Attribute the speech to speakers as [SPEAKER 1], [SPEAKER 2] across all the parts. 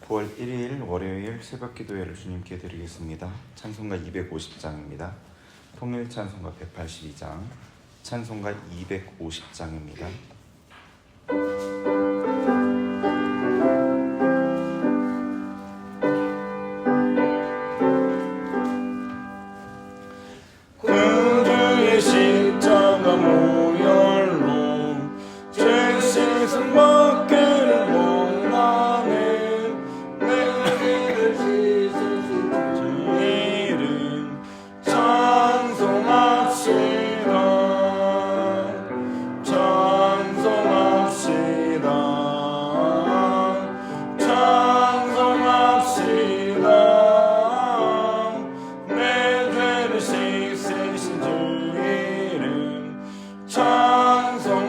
[SPEAKER 1] 9월 1일 월요일 새벽 기도회를 주님께 드리겠습니다. 찬송가 250장입니다. 통일 찬송가 182장, 찬송가 250장입니다.
[SPEAKER 2] 그주의 십자가 모혈로 죄 씻은 밖에를 원하는 내게 씻으신 주 이름 찬송합시다. 찬송합시다. 찬송합시다. 내 죄를 씻으신 주 이름 찬송합시다.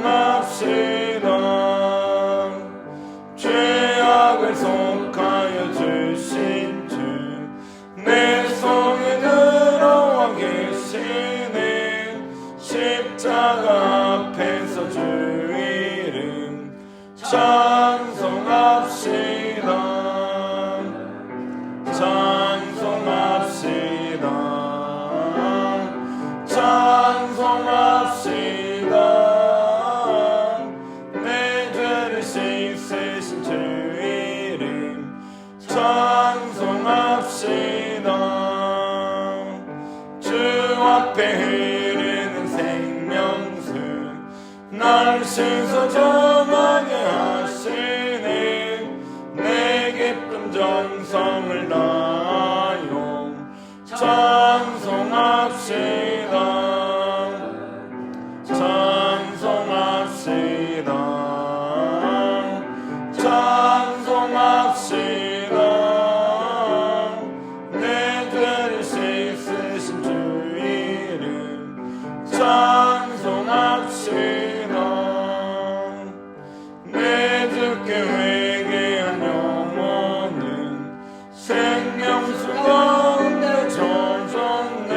[SPEAKER 2] 죄악을 속하여 주신 주 내 속에 들어와 계시네. 십자가 앞에서 주 이름 찬송합시다. 찬송합시다. 찬송합시다. 내 죄를 씻으신 주 이름 찬송합시다. 주 앞에 흐르는 생명수 날 씻어 정하게 하시네. 내 기쁨 정성을 다하여 찬송합시다. 찬송합시다. 찬송합시다. 내 죄를 씻으신 주 이름 찬송합시다. 내 주께 회개한 영혼은 생명수 가운데 젖었네.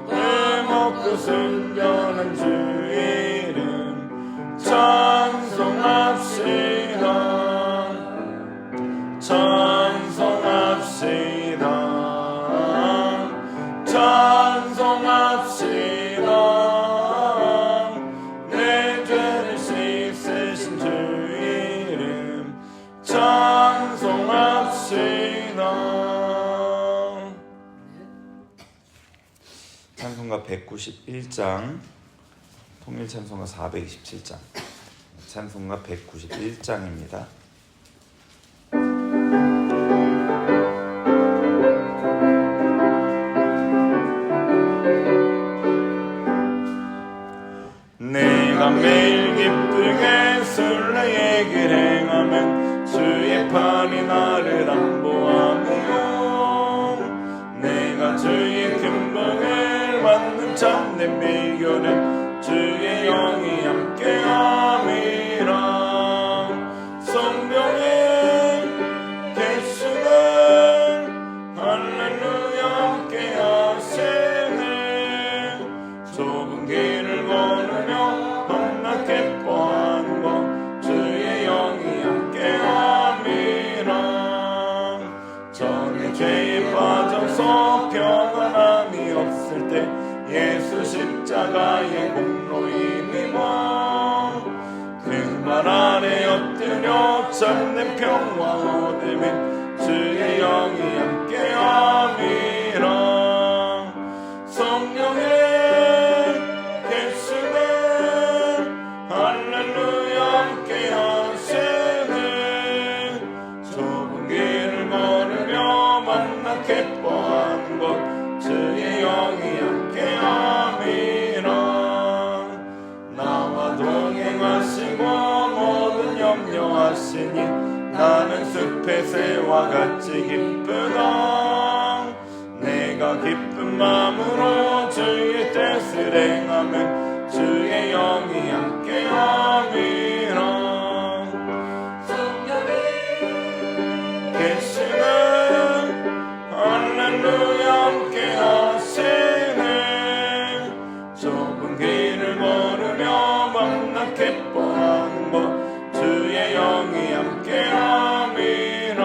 [SPEAKER 2] 내 먹고 순전한 주 이름 찬송합시다. 찬송합시다. 찬송합시다. 내 죄를 씻으신 주 이름 찬송합시다.
[SPEAKER 1] 찬송가 191장, 통일 찬송가 427장, 찬송가 191장입니다.
[SPEAKER 2] 내가 매일 기쁘게 술래의 길 행하면 주의 팔이 나를 안보하며 내가 주의 금방을 받는 참된 비결은 주의 영이 함께함이라. 성령의 계시는 할렐루야 함께하시네. 좁은 길을 걸으며 밤낮 기뻐하는 것 주의 영이 함께함이라. 전에 죄에 빠져서 평안함이 없을 때 예수 십자가의 공로 힘입어 그 발 아래 엎드려 참된 평화 얻으면 주의 영이 함께함이라. 성령의 계시네 할렐루야 함께하시네. 좁은 길을 걸으며 만나 기뻐하는 것 주의 영이 함께함이라. 나와 동행하시고 모든 염려하시니 나는 숲의 새와 같이 기쁘다. 내가 기쁜 마음으로 주의 뜻을 행하면 주의 영이 함께함이라. 성령이 계시네 할렐루야 함께하시네. 좁은 길을 걸으며 만나 기뻐하는 것 주의 영이 함께함이라.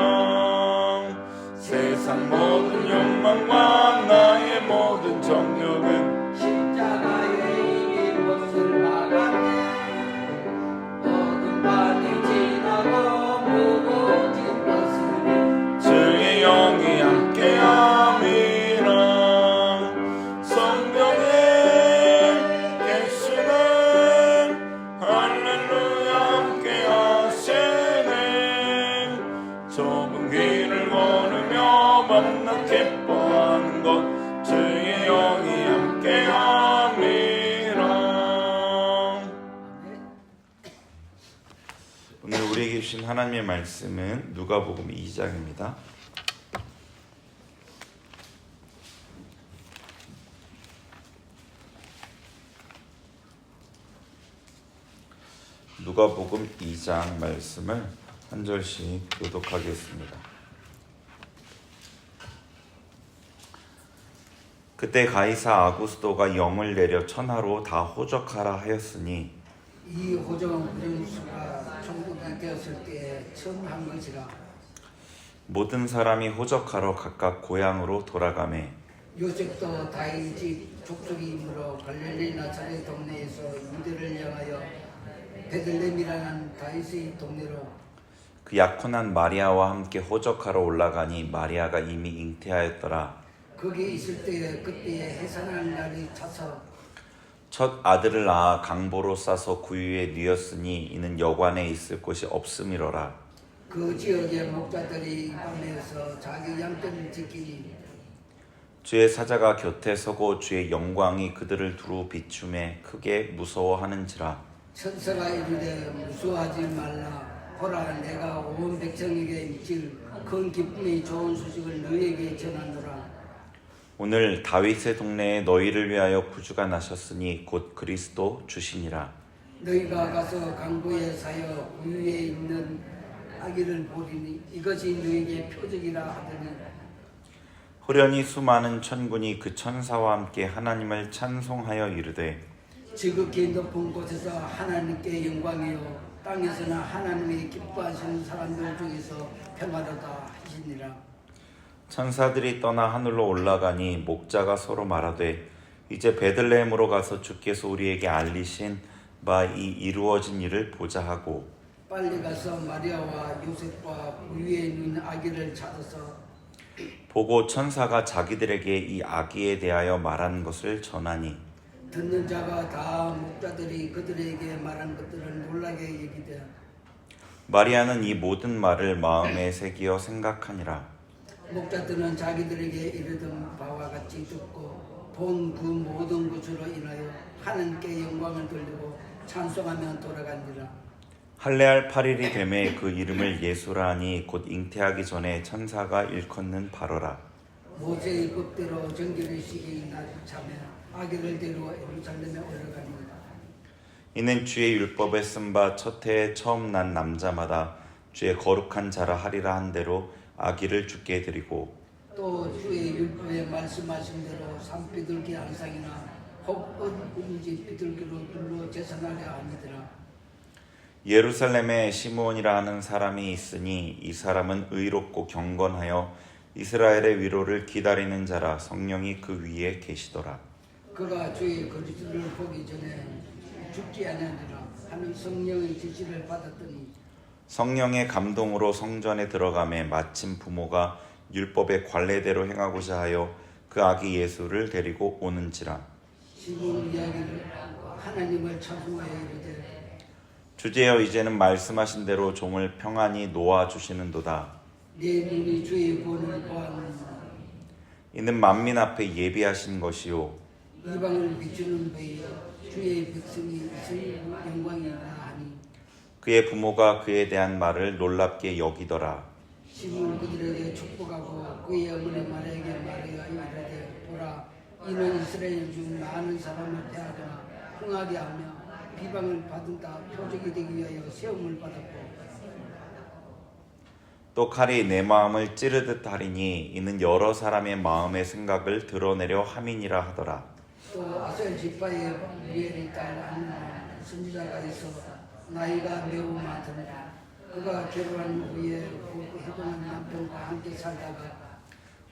[SPEAKER 2] 좁은 길을 걸으며 만나 기뻐하는 것 주의 영이 함께함이라.
[SPEAKER 1] 오늘 우리에게 주신 하나님의 말씀은 누가복음 2장입니다. 누가복음 2장 말씀을 한 절씩 교독하겠습니다. 그때 가이사 아구스도가 영을 내려 천하로 다 호적하라 하였으니
[SPEAKER 3] 이 호적은 그리스도가 천국이 되었을 때에 처음 한 것이라.
[SPEAKER 1] 모든 사람이 호적하러 각각 고향으로 돌아가매
[SPEAKER 3] 요셉도 다윗 족속이므로 갈릴리 나사렛 동네에서 유대를 향하여 베들레헴이라는 다윗의 동네로
[SPEAKER 1] 그 약혼한 마리아와 함께 호적하러 올라가니 마리아가 이미 잉태하였더라.
[SPEAKER 3] 거기 있을 때에 그때에 해산할 날이 차서
[SPEAKER 1] 첫 아들을 낳아 강보로 싸서 구유에 뉘었으니 이는 여관에 있을 곳이 없음이로라.
[SPEAKER 3] 그 지역의 목자들이 밤에서 자기 양떼를 지키니
[SPEAKER 1] 주의 사자가 곁에 서고 주의 영광이 그들을 두루 비춤에 크게 무서워하는지라.
[SPEAKER 3] 천사가 이르되 무서워하지 말라. 보라, 내가 온 백성에게 미칠 큰 기쁨의 좋은 소식을 너희에게 전하노라.
[SPEAKER 1] 오늘 다윗의 동네에 너희를 위하여 구주가 나셨으니 곧 그리스도 주시니라.
[SPEAKER 3] 너희가 가서 강보에 사여 우유에 있는 아기를 보리니 이것이 너희에게 표적이라 하더니
[SPEAKER 1] 호련히 수많은 천군이 그 천사와 함께 하나님을 찬송하여 이르되
[SPEAKER 3] 지극히 높은 곳에서 하나님께 영광이요 땅에서는 하나님의 기뻐하시는 사람들 중에서 평화로다 하시니라.
[SPEAKER 1] 천사들이 떠나 하늘로 올라가니 목자가 서로 말하되 이제 베들레헴으로 가서 주께서 우리에게 알리신 바 이 이루어진 일을 보자 하고
[SPEAKER 3] 빨리 가서 마리아와 요셉과 우유에 있는 아기를 찾아서
[SPEAKER 1] 보고 천사가 자기들에게 이 아기에 대하여 말한 것을 전하니
[SPEAKER 3] 듣는 자가 다 목자들이 그들에게 말한 것들을 놀라게 여기되
[SPEAKER 1] 마리아는 이 모든 말을 마음에 새기어 생각하니라.
[SPEAKER 3] 목자들은 자기들에게 이르던 바와 같이 듣고 본 그 모든 것으로 인하여 하나님께 영광을 돌리고 찬송하며 돌아가니라.
[SPEAKER 1] 할례할 8일이 되매 그 이름을 예수라 하니 곧 잉태하기 전에 천사가 일컫는 바로라.
[SPEAKER 3] 모세의 법대로 정결의식이 차며 아기를 데리고 예루살렘에 올라가니라.
[SPEAKER 1] 이는 주의 율법에 쓴 바 첫 해에 처음 난 남자마다 주의 거룩한 자라 하리라 한 대로 아기를 주께 드리고
[SPEAKER 3] 또 주의 율법에 말씀하신 대로 산비둘기 한 쌍이나 혹 어디든지 비둘기로 둘러 제사하려 하니더라.
[SPEAKER 1] 예루살렘에 시므온이라 하는 사람이 있으니 이 사람은 의롭고 경건하여 이스라엘의 위로를 기다리는 자라. 성령이 그 위에 계시더라.
[SPEAKER 3] 그가 주의 거짓을 보기 전에 죽지 아니하리라 하는 성령의 지시를 받았더니
[SPEAKER 1] 성령의 감동으로 성전에 들어가매 마침 부모가 율법의 관례대로 행하고자 하여 그 아기 예수를 데리고 오는지라.
[SPEAKER 3] 시몬 이야기를 하나님을 찬송하여 이르되
[SPEAKER 1] 주제여 이제는 말씀하신 대로 종을 평안히 놓아 주시는도다.
[SPEAKER 3] 내 눈이 주의 본을 보았느니라.
[SPEAKER 1] 이는 만민 앞에 예비하신 것이요
[SPEAKER 3] 이방을 비추는 배에 주의 백성이 있을 영광이라 하니
[SPEAKER 1] 그의 부모가 그에 대한 말을 놀랍게 여기더라.
[SPEAKER 3] 시몬 그들에게 축복하고 그의 어머니 마리아에게 말하여 이르되 보라, 이는 이스라엘 중 많은 사람을 대하거나 흥하게 하며 비방을 받은 다 표적이 되기 위하여 세움을 받았고
[SPEAKER 1] 또 칼이 내 마음을 찌르듯 하리니 이는 여러 사람의 마음의 생각을 드러내려 함이니라 하더라.
[SPEAKER 3] 또 아셀 지파의 무엘의 딸 안나 선지자가 있어 나이가 매우 많더라. 그가 결혼한 후에 해동한 남편과 함께 살다가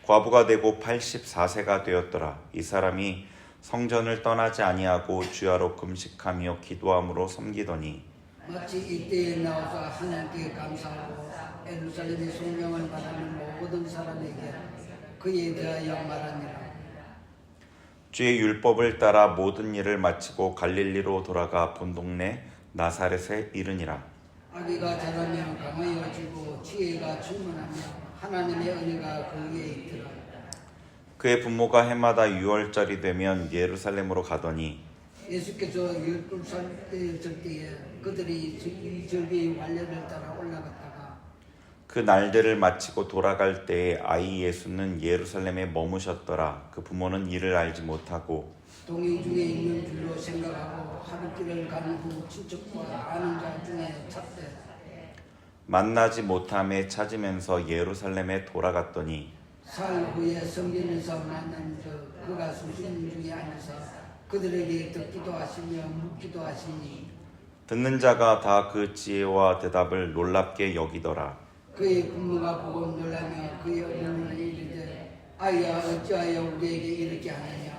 [SPEAKER 1] 과부가 되고 84세가 되었더라. 이 사람이 성전을 떠나지 아니하고 주야로 금식하며 기도함으로 섬기더니
[SPEAKER 3] 마치 이때에 나와서 하나님께 감사하고 예루살렘의 성령을 받는 모든 사람에게 그에 대하여 말하니라.
[SPEAKER 1] 주의 율법을 따라 모든 일을 마치고 갈릴리로 돌아가 본 동네 나사렛에 이르니라.
[SPEAKER 3] 아기가 자라며 강하여지고 지혜가 은혜가 충만하며 하나님의 은혜가 그 위에 있더라.
[SPEAKER 1] 그의 부모가 해마다 6월절이 되면 예루살렘으로 가더니
[SPEAKER 3] 예수께서 12살 때였을 때에 그들이 이 절기의 관례를 따라 올라갔다가
[SPEAKER 1] 그 날들을 마치고 돌아갈 때에 아이 예수는 예루살렘에 머무셨더라. 그 부모는 이를 알지 못하고
[SPEAKER 3] 동행 중에 있는 줄로 생각하고 하루길을 간 후 친척과 아는 자 중에 찾되
[SPEAKER 1] 만나지 못함에 찾으면서 예루살렘에 돌아갔더니
[SPEAKER 3] 사흘 후에 성전에서 만난 그가 수십 중에 앉아서 그들에게 듣기도 하시며 묻기도 하시니
[SPEAKER 1] 듣는 자가 다 그 지혜와 대답을 놀랍게 여기더라.
[SPEAKER 3] 그의 부모가 보고 놀라며 그의 어머니는 이르되 아이야 어찌하여 우리에게 이렇게 하느냐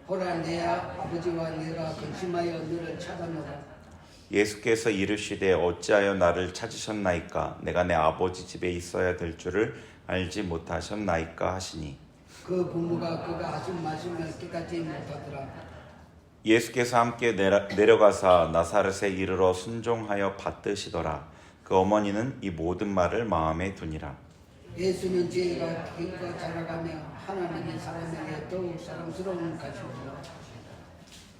[SPEAKER 3] 보라 내 아버지와 내가 근심하여 너를 찾아노라.
[SPEAKER 1] 예수께서 이르시되 어찌하여 나를 찾으셨나이까? 내가 내 아버지 집에 있어야 될 줄을 알지 못하셨나이까 하시니
[SPEAKER 3] 그 부모가 그가 하신 말씀을 깨닫지 못하더라.
[SPEAKER 1] 예수께서 함께 내려가사 나사렛에 이르러 순종하여 받드시더라. 그 어머니는 이 모든 말을 마음에 두니라.
[SPEAKER 3] 예수는 지혜가 길고 자라가며 하나님의 사람에게 더욱 사랑스러운 것이므로.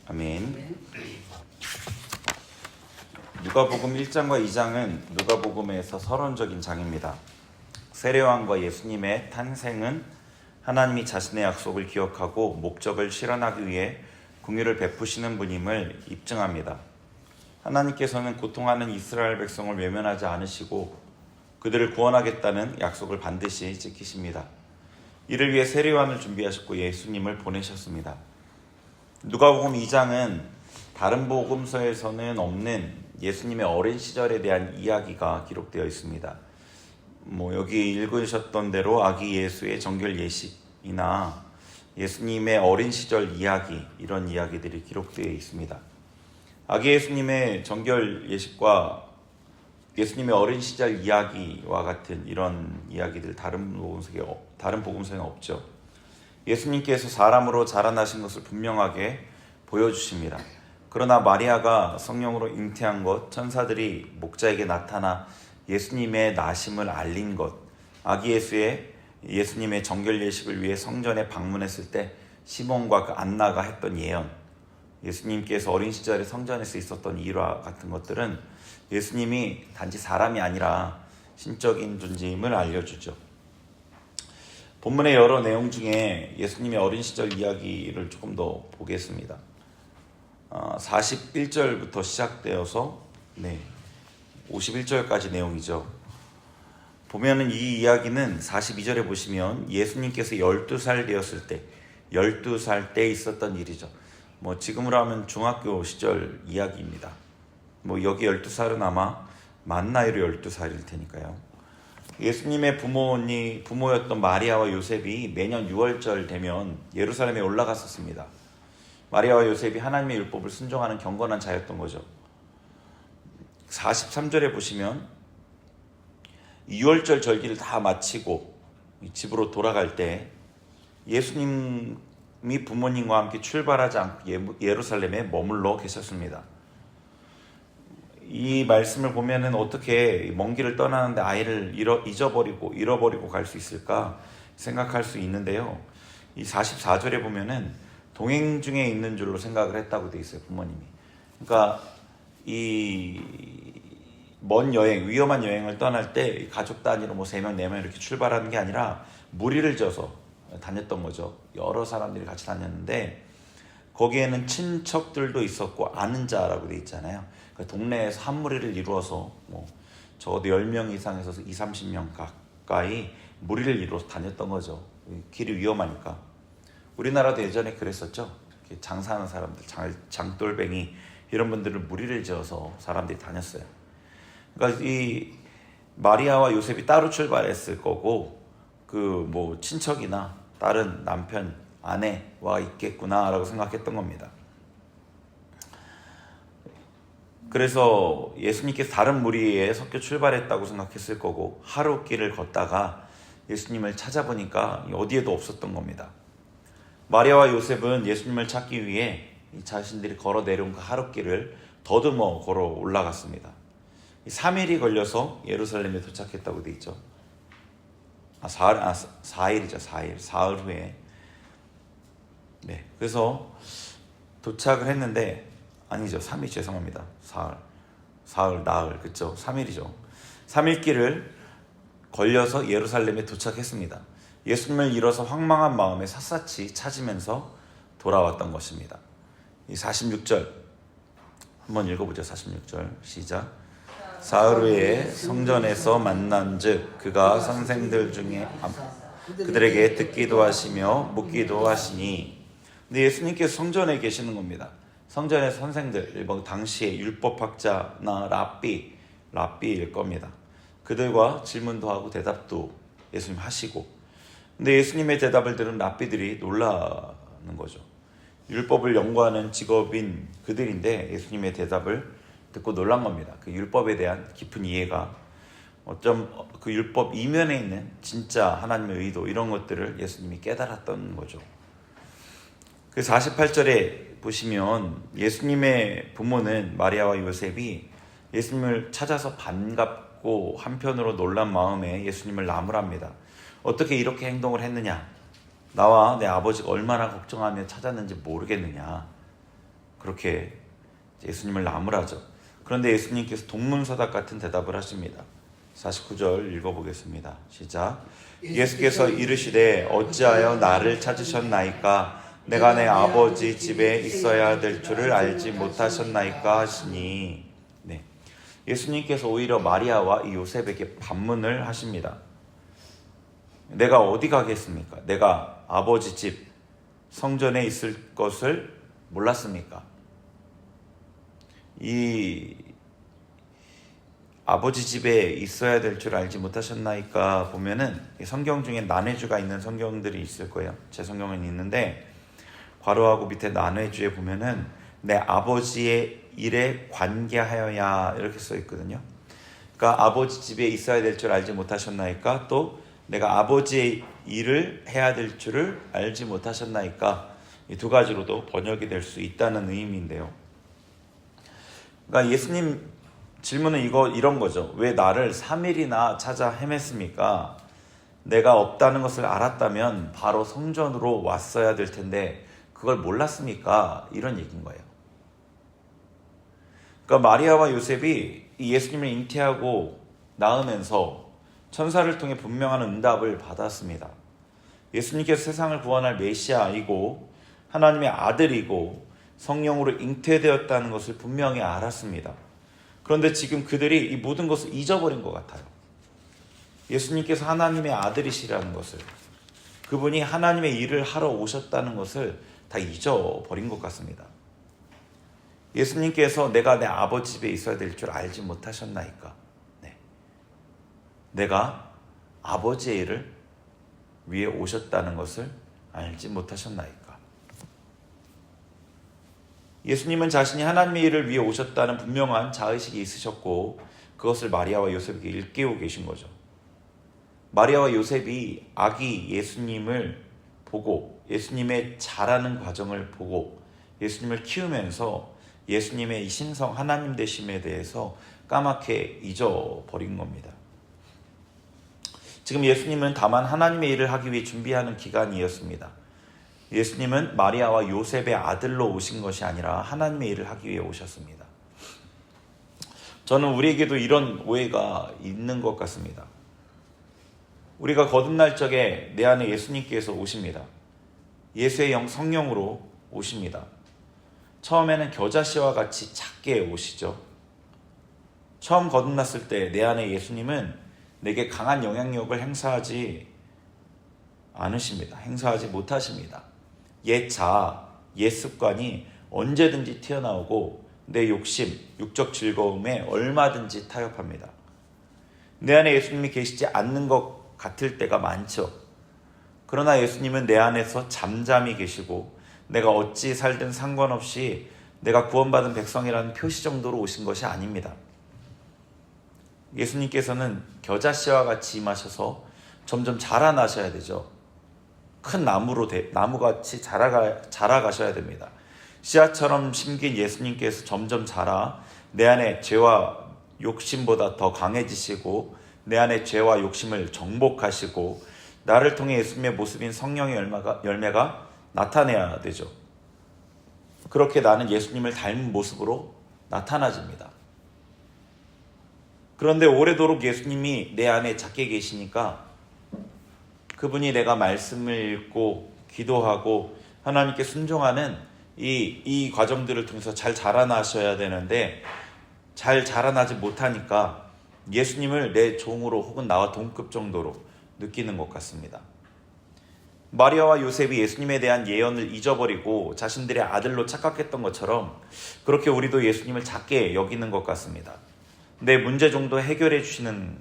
[SPEAKER 1] 아멘. 누가복음 1장과 2장은 누가복음에서 서론적인 장입니다. 세례요한과 예수님의 탄생은 하나님이 자신의 약속을 기억하고 목적을 실현하기 위해 긍휼을 베푸시는 분임을 입증합니다. 하나님께서는 고통하는 이스라엘 백성을 외면하지 않으시고 그들을 구원하겠다는 약속을 반드시 지키십니다. 이를 위해 세례요한을 준비하셨고 예수님을 보내셨습니다. 누가복음 2장은 다른 복음서에서는 없는 예수님의 어린 시절에 대한 이야기가 기록되어 있습니다. 여기 읽으셨던 대로 아기 예수의 정결 예식이나 예수님의 어린 시절 이야기, 이런 이야기들이 기록되어 있습니다. 아기 예수님의 정결 예식과 예수님의 어린 시절 이야기와 같은 이런 이야기들 다른 복음서에는 없죠. 예수님께서 사람으로 자라나신 것을 분명하게 보여주십니다. 그러나 마리아가 성령으로 잉태한 것, 천사들이 목자에게 나타나 예수님의 나심을 알린 것, 아기 예수님의 정결 예식을 위해 성전에 방문했을 때 시몬과 그 안나가 했던 예언, 예수님께서 어린 시절에 성전에서 있었던 일화 같은 것들은 예수님이 단지 사람이 아니라 신적인 존재임을 알려주죠. 본문의 여러 내용 중에 예수님의 어린 시절 이야기를 조금 더 보겠습니다. 41절부터 시작되어서 51절까지 내용이죠. 보면은 이 이야기는 42절에 보시면 예수님께서 12살 되었을 때, 12살 때 있었던 일이죠. 지금으로 하면 중학교 시절 이야기입니다. 여기 12살은 아마 만 나이로 12살일 테니까요. 예수님의 부모였던 마리아와 요셉이 매년 6월절 되면 예루살렘에 올라갔었습니다. 마리아와 요셉이 하나님의 율법을 순종하는 경건한 자였던 거죠. 43절에 보시면 6월절 절기를 다 마치고 집으로 돌아갈 때 예수님이 부모님과 함께 출발하지 않고 예루살렘에 머물러 계셨습니다. 이 말씀을 보면은 어떻게 먼 길을 떠나는데 아이를 잃어버리고 갈 수 있을까 생각할 수 있는데요. 이 44절에 보면은 동행 중에 있는 줄로 생각을 했다고 돼 있어요, 부모님이. 그러니까 이 먼 여행, 위험한 여행을 떠날 때 가족 단위로 3명, 4명 이렇게 출발하는 게 아니라 무리를 져서 다녔던 거죠. 여러 사람들이 같이 다녔는데 거기에는 친척들도 있었고 아는 자라고 돼 있잖아요. 그러니까 동네에서 한 무리를 이루어서 적어도 10명 이상에서 20-30명 가까이 무리를 이루어서 다녔던 거죠. 길이 위험하니까. 우리나라도 예전에 그랬었죠. 장사하는 사람들, 장돌뱅이 이런 분들은 무리를 지어서 사람들이 다녔어요. 그러니까 이 마리아와 요셉이 따로 출발했을 거고 친척이나 다른 남편, 아내와 있겠구나라고 생각했던 겁니다. 그래서 예수님께서 다른 무리에 섞여 출발했다고 생각했을 거고 하루 길을 걷다가 예수님을 찾아보니까 어디에도 없었던 겁니다. 마리아와 요셉은 예수님을 찾기 위해 자신들이 걸어 내려온 그 하루길을 더듬어 걸어 올라갔습니다. 3일이 걸려서 예루살렘에 도착했다고 돼 있죠. 4일이죠. 4일. 사흘 후에. 네. 그래서 도착을 했는데, 아니죠. 3일, 죄송합니다. 사흘, 나흘. 그쵸. 3일이죠. 3일 길을 걸려서 예루살렘에 도착했습니다. 예수님을 잃어서 황망한 마음에 샅샅이 찾으면서 돌아왔던 것입니다. 이 46절 한번 읽어보죠. 46절 시작. 사흘 후에 성전에서 만난즉 그가 선생들 중에 그들에게 듣기도 하시며 묻기도 하시니. 근데 예수님께서 성전에 계시는 겁니다. 성전의 선생들, 당시의 율법학자나 랍비일 겁니다. 그들과 질문도 하고 대답도 예수님 하시고, 근데 예수님의 대답을 들은 랍비들이 놀라는 거죠. 율법을 연구하는 직업인 그들인데 예수님의 대답을 듣고 놀란 겁니다. 그 율법에 대한 깊은 이해가, 어쩜 그 율법 이면에 있는 진짜 하나님의 의도, 이런 것들을 예수님이 깨달았던 거죠. 그 48절에 보시면 예수님의 부모는 마리아와 요셉이 예수님을 찾아서 반갑고 한편으로 놀란 마음에 예수님을 나무랍니다. 어떻게 이렇게 행동을 했느냐? 나와 내 아버지가 얼마나 걱정하며 찾았는지 모르겠느냐? 그렇게 예수님을 나무라죠. 그런데 예수님께서 동문서답 같은 대답을 하십니다. 49절 읽어보겠습니다. 시작. 예수께서 이르시되 어찌하여 나를 찾으셨나이까? 내가 내 아버지 집에 있어야 될 줄을 알지 못하셨나이까 하시니. 네. 예수님께서 오히려 마리아와 이 요셉에게 반문을 하십니다. 내가 어디 가겠습니까? 내가 아버지 집 성전에 있을 것을 몰랐습니까? 이 아버지 집에 있어야 될 줄 알지 못하셨나이까 보면은 성경 중에 난해주가 있는 성경들이 있을 거예요. 제 성경은 있는데 괄호하고 밑에 난해주에 보면은 내 아버지의 일에 관계하여야 이렇게 써 있거든요. 그러니까 아버지 집에 있어야 될 줄 알지 못하셨나이까, 또 내가 아버지의 일을 해야 될 줄을 알지 못하셨나이까, 이 두 가지로도 번역이 될 수 있다는 의미인데요. 그러니까 예수님 질문은 이런 거죠. 왜 나를 3일이나 찾아 헤맸습니까? 내가 없다는 것을 알았다면 바로 성전으로 왔어야 될 텐데 그걸 몰랐습니까? 이런 얘기인 거예요. 그러니까 마리아와 요셉이 예수님을 잉태하고 낳으면서 천사를 통해 분명한 응답을 받았습니다. 예수님께서 세상을 구원할 메시아이고 하나님의 아들이고 성령으로 잉태되었다는 것을 분명히 알았습니다. 그런데 지금 그들이 이 모든 것을 잊어버린 것 같아요. 예수님께서 하나님의 아들이시라는 것을, 그분이 하나님의 일을 하러 오셨다는 것을 다 잊어버린 것 같습니다. 예수님께서 내가 내 아버지 집에 있어야 될 줄 알지 못하셨나이까? 네. 내가 아버지의 일을 위해 오셨다는 것을 알지 못하셨나이까? 예수님은 자신이 하나님의 일을 위해 오셨다는 분명한 자의식이 있으셨고 그것을 마리아와 요셉에게 일깨우고 계신 거죠. 마리아와 요셉이 아기 예수님을 보고 예수님의 자라는 과정을 보고 예수님을 키우면서 예수님의 이 신성 하나님 되심에 대해서 까맣게 잊어버린 겁니다. 지금 예수님은 다만 하나님의 일을 하기 위해 준비하는 기간이었습니다. 예수님은 마리아와 요셉의 아들로 오신 것이 아니라 하나님의 일을 하기 위해 오셨습니다. 저는 우리에게도 이런 오해가 있는 것 같습니다. 우리가 거듭날 적에 내 안에 예수님께서 오십니다. 예수의 성령으로 오십니다. 처음에는 겨자씨와 같이 작게 오시죠. 처음 거듭났을 때 내 안에 예수님은 내게 강한 영향력을 행사하지 않으십니다. 행사하지 못하십니다. 옛 자아, 옛 습관이 언제든지 튀어나오고 내 욕심, 육적 즐거움에 얼마든지 타협합니다. 내 안에 예수님이 계시지 않는 것 같을 때가 많죠. 그러나 예수님은 내 안에서 잠잠히 계시고 내가 어찌 살든 상관없이 내가 구원받은 백성이라는 표시 정도로 오신 것이 아닙니다. 예수님께서는 겨자씨와 같이 임하셔서 점점 자라나셔야 되죠. 큰 나무같이 자라가셔야 됩니다. 씨앗처럼 심긴 예수님께서 점점 자라 내 안에 죄와 욕심보다 더 강해지시고 내 안에 죄와 욕심을 정복하시고 나를 통해 예수님의 모습인 성령의 열매가 나타내야 되죠. 그렇게 나는 예수님을 닮은 모습으로 나타나집니다. 그런데 오래도록 예수님이 내 안에 작게 계시니까 그분이 내가 말씀을 읽고 기도하고 하나님께 순종하는 이 과정들을 통해서 잘 자라나셔야 되는데 잘 자라나지 못하니까 예수님을 내 종으로 혹은 나와 동급 정도로 느끼는 것 같습니다. 마리아와 요셉이 예수님에 대한 예언을 잊어버리고 자신들의 아들로 착각했던 것처럼 그렇게 우리도 예수님을 작게 여기는 것 같습니다. 내 문제 정도 해결해 주시는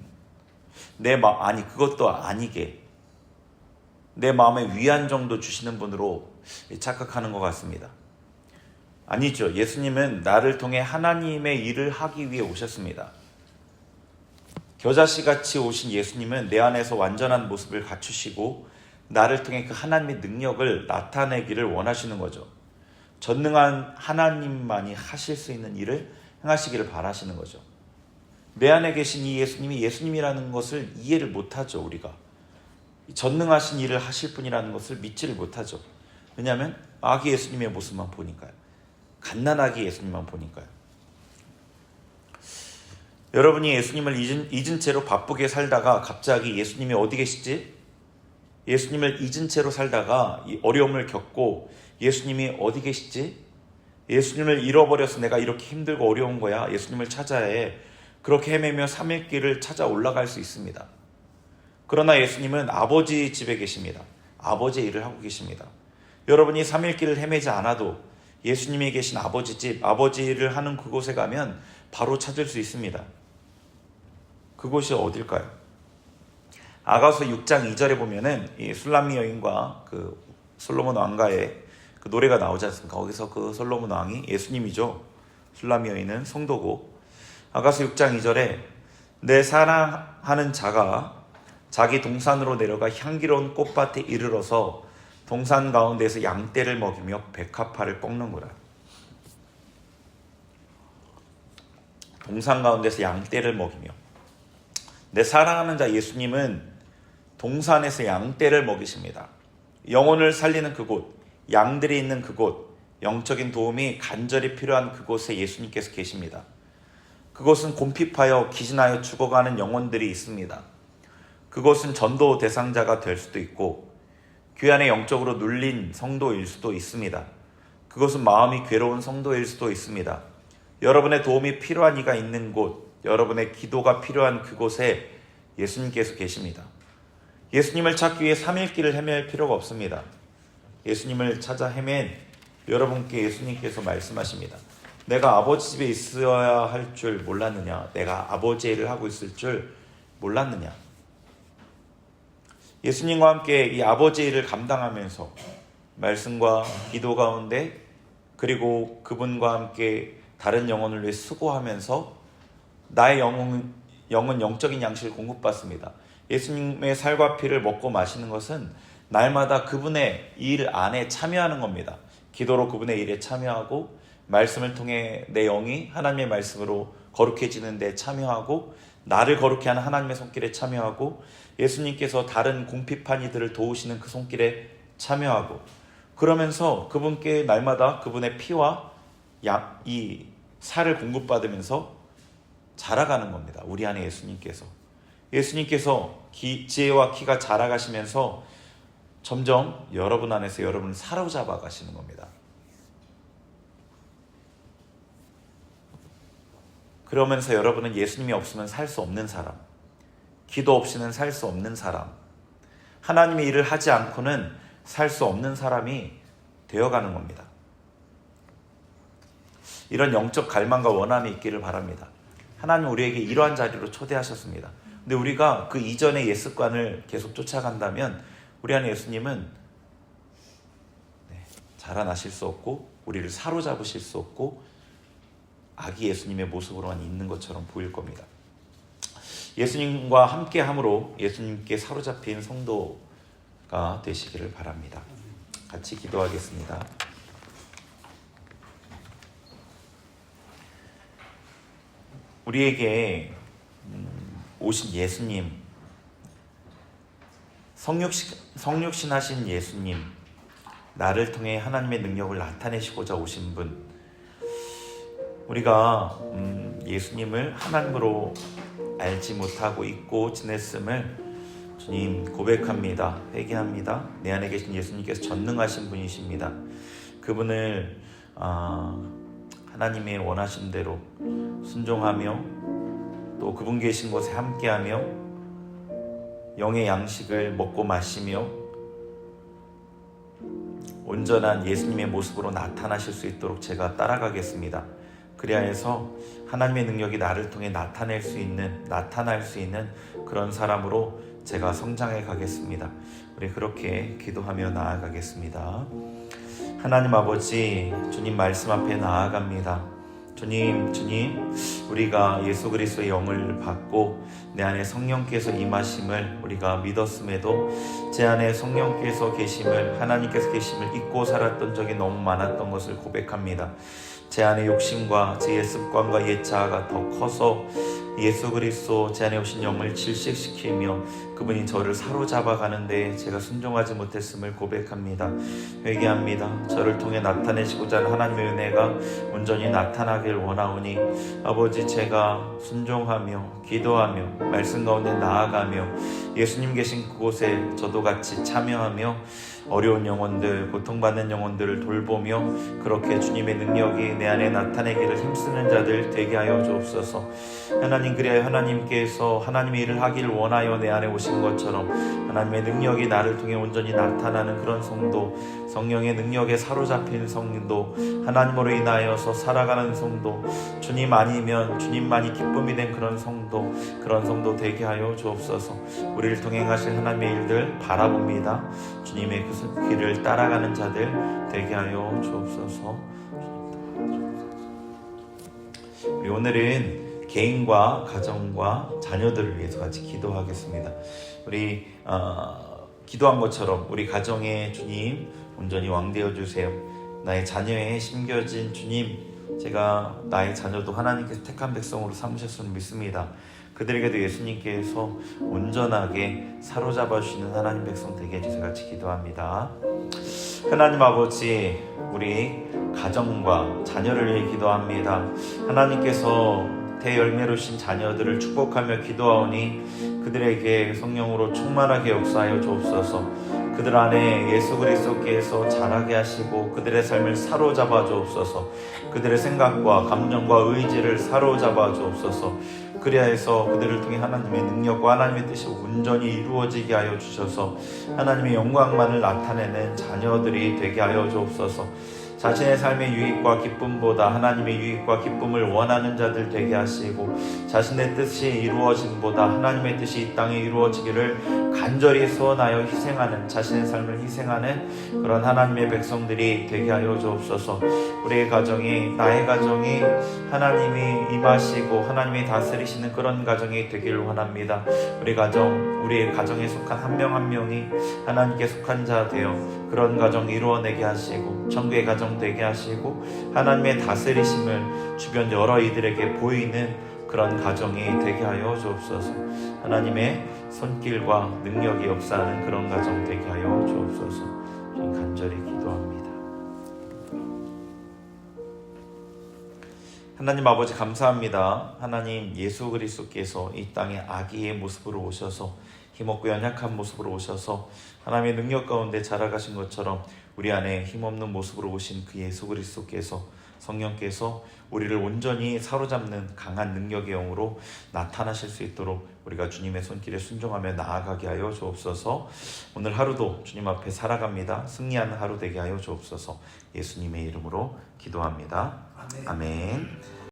[SPEAKER 1] 그것도 아니게 내 마음에 위안 정도 주시는 분으로 착각하는 것 같습니다. 아니죠. 예수님은 나를 통해 하나님의 일을 하기 위해 오셨습니다. 겨자씨같이 오신 예수님은 내 안에서 완전한 모습을 갖추시고 나를 통해 그 하나님의 능력을 나타내기를 원하시는 거죠. 전능한 하나님만이 하실 수 있는 일을 행하시기를 바라시는 거죠. 내 안에 계신 이 예수님이 예수님이라는 것을 이해를 못하죠. 우리가 전능하신 일을 하실 분이라는 것을 믿지를 못하죠. 왜냐하면 아기 예수님의 모습만 보니까요. 갓난아기 예수님만 보니까요. 여러분이 예수님을 잊은 채로 바쁘게 살다가 갑자기 예수님이 어디 계시지? 예수님을 잊은 채로 살다가 이 어려움을 겪고 예수님이 어디 계시지? 예수님을 잃어버려서 내가 이렇게 힘들고 어려운 거야. 예수님을 찾아야 해. 그렇게 헤매며 3일 길을 찾아 올라갈 수 있습니다. 그러나 예수님은 아버지 집에 계십니다. 아버지의 일을 하고 계십니다. 여러분이 3일 길을 헤매지 않아도 예수님이 계신 아버지 집, 아버지 일을 하는 그곳에 가면 바로 찾을 수 있습니다. 그곳이 어딜까요? 아가서 6장 2절에 보면은 이 술람미 여인과 그 솔로몬 왕가의 그 노래가 나오지 않습니까? 거기서 그 솔로몬 왕이 예수님이죠. 술람미 여인은 성도고, 아가서 6장 2절에 내 사랑하는 자가 자기 동산으로 내려가 향기로운 꽃밭에 이르러서 동산 가운데에서 양떼를 먹이며 백합화를 꺾는구나. 동산 가운데서 양떼를 먹이며, 내 사랑하는 자 예수님은 동산에서 양떼를 먹이십니다. 영혼을 살리는 그곳, 양들이 있는 그곳, 영적인 도움이 간절히 필요한 그곳에 예수님께서 계십니다. 그곳은 곰핍하여 기진하여 죽어가는 영혼들이 있습니다. 그곳은 전도 대상자가 될 수도 있고 교회 안에 영적으로 눌린 성도일 수도 있습니다. 그것은 마음이 괴로운 성도일 수도 있습니다. 여러분의 도움이 필요한 이가 있는 곳, 여러분의 기도가 필요한 그곳에 예수님께서 계십니다. 예수님을 찾기 위해 3일 길을 헤맬 필요가 없습니다. 예수님을 찾아 헤맨 여러분께 예수님께서 말씀하십니다. 내가 아버지 집에 있어야 할 줄 몰랐느냐? 내가 아버지의 일을 하고 있을 줄 몰랐느냐? 예수님과 함께 이 아버지의 일을 감당하면서 말씀과 기도 가운데 그리고 그분과 함께 다른 영혼을 위해 수고하면서 나의 영은 영적인 양식을 공급받습니다. 예수님의 살과 피를 먹고 마시는 것은 날마다 그분의 일 안에 참여하는 겁니다. 기도로 그분의 일에 참여하고 말씀을 통해 내 영이 하나님의 말씀으로 거룩해지는 데 참여하고 나를 거룩해 하는 하나님의 손길에 참여하고 예수님께서 다른 궁핍한 이들을 도우시는 그 손길에 참여하고 그러면서 그분께 날마다 그분의 피와 이 살을 공급받으면서 자라가는 겁니다. 우리 안에 예수님께서 지혜와 키가 자라가시면서 점점 여러분 안에서 여러분을 사로잡아 가시는 겁니다. 그러면서 여러분은 예수님이 없으면 살 수 없는 사람, 기도 없이는 살 수 없는 사람, 하나님의 일을 하지 않고는 살 수 없는 사람이 되어가는 겁니다. 이런 영적 갈망과 원함이 있기를 바랍니다. 하나님 우리에게 이러한 자리로 초대하셨습니다. 근데 우리가 그 이전의 옛 습관을 계속 쫓아간다면 우리 안에 예수님은 자라나실 수 없고 우리를 사로잡으실 수 없고 아기 예수님의 모습으로만 있는 것처럼 보일 겁니다. 예수님과 함께함으로 예수님께 사로잡힌 성도가 되시기를 바랍니다. 같이 기도하겠습니다. 우리에게 오신 예수님, 성육신 하신 예수님, 나를 통해 하나님의 능력을 나타내시고자 오신 분, 우리가 예수님을 하나님으로 알지 못하고 잊고 지냈음을 주님 고백합니다. 회개합니다. 내 안에 계신 예수님께서 전능하신 분이십니다. 그분을 하나님의 원하신 대로 순종하며 또 그분 계신 곳에 함께하며 영의 양식을 먹고 마시며 온전한 예수님의 모습으로 나타나실 수 있도록 제가 따라가겠습니다. 그리하여서 하나님의 능력이 나를 통해 나타날 수 있는 그런 사람으로 제가 성장해 가겠습니다. 우리 그렇게 기도하며 나아가겠습니다. 하나님 아버지, 주님 말씀 앞에 나아갑니다. 주님, 우리가 예수 그리스도의 영을 받고 내 안에 성령께서 임하심을 우리가 믿었음에도 제 안에 성령께서 계심을, 하나님께서 계심을 잊고 살았던 적이 너무 많았던 것을 고백합니다. 제 안에 욕심과 제 옛 습관과 옛 자아가 더 커서 예수 그리스도 제 안에 오신 영을 질식시키며 그분이 저를 사로잡아 가는데 제가 순종하지 못했음을 고백합니다. 회개합니다. 저를 통해 나타내시고자 하는 하나님의 은혜가 온전히 나타나길 원하오니 아버지, 제가 순종하며 기도하며 말씀 가운데 나아가며 예수님 계신 그곳에 저도 같이 참여하며 어려운 영혼들, 고통받는 영혼들을 돌보며 그렇게 주님의 능력이 내 안에 나타내기를 힘쓰는 자들 되게 하여 주옵소서. 하나님, 그리하여 하나님께서 하나님의 일을 하기를 원하여 내 안에 오신 것처럼 하나님의 능력이 나를 통해 온전히 나타나는 그런 성도, 성령의 능력에 사로잡힌 성도, 하나님으로 인하여서 살아가는 성도, 주님 아니면 주님만이 기쁨이 된 그런 성도 되게 하여 주옵소서. 우리를 통해 하실 하나님의 일들 바라봅니다. 주님의 그 길을 따라가는 자들 되게 하여 주옵소서. 우리 오늘은 개인과 가정과 자녀들을 위해서 같이 기도하겠습니다. 우리 기도한 것처럼 우리 가정에 주님 온전히 왕되어 주세요. 나의 자녀에 심겨진 주님, 제가 나의 자녀도 하나님께서 택한 백성으로 삼으셨음을 믿습니다. 그들에게도 예수님께서 온전하게 사로잡아 주시는 하나님 백성 되게 해주세요. 같이 기도합니다. 하나님 아버지, 우리 가정과 자녀를 위해 기도합니다. 하나님께서 대열매로 신 자녀들을 축복하며 기도하오니 그들에게 성령으로 충만하게 역사하여 주옵소서. 그들 안에 예수 그리스도께서 자라게 하시고 그들의 삶을 사로잡아 주옵소서. 그들의 생각과 감정과 의지를 사로잡아 주옵소서. 그리하여서 그들을 통해 하나님의 능력과 하나님의 뜻이 온전히 이루어지게 하여 주셔서 하나님의 영광만을 나타내는 자녀들이 되게 하여 주옵소서. 자신의 삶의 유익과 기쁨보다 하나님의 유익과 기쁨을 원하는 자들 되게 하시고 자신의 뜻이 이루어짐보다 하나님의 뜻이 이 땅에 이루어지기를 간절히 소원하여 희생하는, 자신의 삶을 희생하는 그런 하나님의 백성들이 되게 하여 주옵소서. 우리의 가정이, 나의 가정이 하나님이 임하시고 하나님이 다스리시는 그런 가정이 되기를 원합니다. 우리의 가정에 속한 한 명 한 명이 하나님께 속한 자 되어 그런 가정 이루어내게 하시고 천국의 가정 되게 하시고 하나님의 다스리심을 주변 여러 이들에게 보이는 그런 가정이 되게 하여 주옵소서. 하나님의 손길과 능력이 역사하는 그런 가정 되게 하여 주옵소서. 간절히 기도합니다. 하나님 아버지, 감사합니다. 하나님, 예수 그리스도께서 이 땅에 아기의 모습으로 오셔서 힘없고 연약한 모습으로 오셔서 하나님의 능력 가운데 자라가신 것처럼 우리 안에 힘없는 모습으로 오신 그 예수 그리스도께서, 성령께서 우리를 온전히 사로잡는 강한 능력의 영으로 나타나실 수 있도록 우리가 주님의 손길에 순종하며 나아가게 하여 주옵소서. 오늘 하루도 주님 앞에 살아갑니다. 승리하는 하루 되게 하여 주옵소서. 예수님의 이름으로 기도합니다. 아멘.